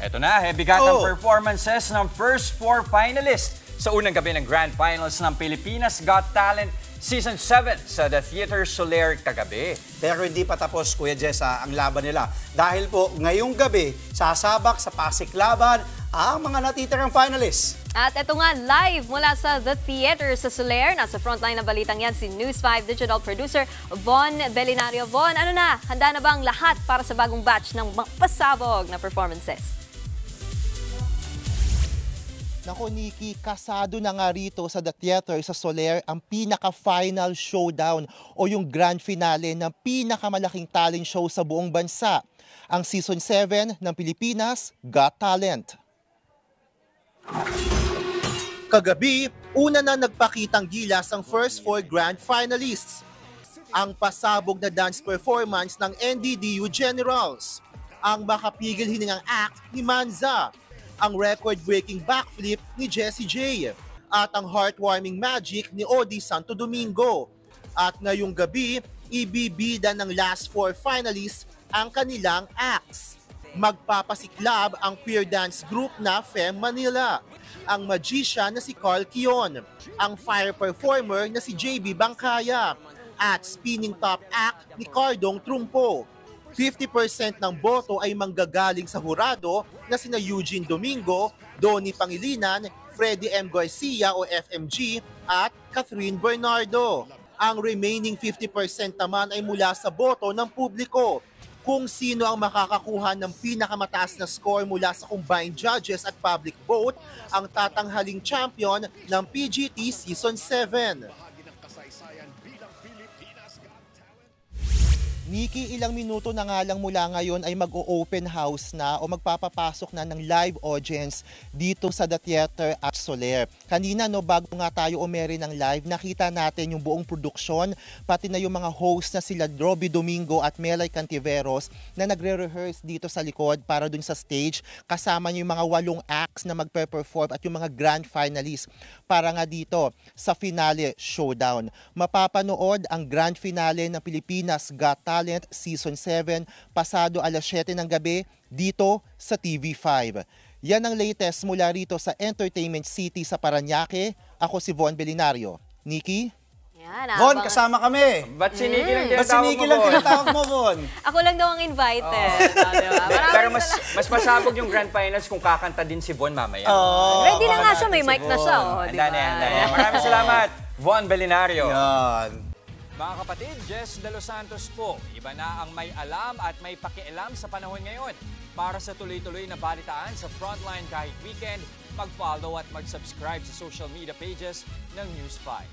Eto na, bigat ang performances ng first 4 finalists sa unang gabi ng Grand Finals ng Pilipinas Got Talent Season 7 sa The Theater Soler kagabi. Pero hindi pa tapos, Kuya Jessa, ang laban nila. Dahil po, ngayong gabi, sasabak sa Pasiklaban ang mga natitirang finalists. At ito nga, live mula sa The Theater sa Soler. Nasa frontline ng balitang yan si News 5 digital producer Von Belinario. Von, ano na? Handa na ba ang lahat para sa bagong batch ng pasabog na performances? Nako Nikki, kasado na nga rito sa The Theater sa Soler ang pinaka-final showdown o yung grand finale ng pinakamalaking talent show sa buong bansa, ang Season 7 ng Pilipinas Got Talent. Kagabi, una na nagpakitang gilas ang first 4 grand finalists. Ang pasabog na dance performance ng NDDU Generals, ang makapigil hiningang act ni Manza, ang record-breaking backflip ni Jessie J, at ang heartwarming magic ni Odi Santo Domingo. At ngayong gabi, ibibida ng last 4 finalists ang kanilang acts. Magpapasiklab ang queer dance group na Fem Manila, ang magician na si Carl Kion, ang fire performer na si JB Bangkaya, at spinning top act ni Cardong Trumpo. 50% ng boto ay manggagaling sa hurado na sina Eugene Domingo, Donnie Pangilinan, Freddie M. Garcia o FMG at Catherine Bernardo. Ang remaining 50% naman ay mula sa boto ng publiko. Kung sino ang makakakuha ng pinakamataas na score mula sa combined judges at public vote ang tatanghaling champion ng PGT Season 7. Nikki, ilang minuto na nga lang mula ngayon ay mag-o-open house na o magpapapasok na ng live audience dito sa The Theater at Soler. Kanina, bago nga tayo umere ng live, nakita natin yung buong produksyon, pati na yung mga host na sila Robbie Domingo at Melay Cantiveros na nagre-rehearse dito sa likod para dun sa stage. Kasama niyo yung mga 8 acts na magpe-perform at yung mga grand finalists para nga dito sa finale showdown. Mapapanood ang grand finale ng Pilipinas Got Talent Season 7 pasado alas 7 ng gabi dito sa TV5. Yan ang latest mula rito sa Entertainment City sa Parañaque. Ako si Von Belinario. Nikki? Yan, Von, kasama kami. Ba't si Nikki lang Ba't si Nikki lang tinatawag mo, Von? Ako lang daw ang invited. Diba? Pero mas pasabog yung grand finals kung kakanta din si Von mamaya. Ready na nga siya, may mic na siya. Handa na yan. Maraming salamat, Von Belinario. Yan. Mga kapatid, Jess De Los Santos po. Iba na ang may alam at may pakialam sa panahon ngayon. Para sa tuloy-tuloy na balitaan sa Frontline kahit weekend, mag-follow at mag-subscribe sa social media pages ng News 5.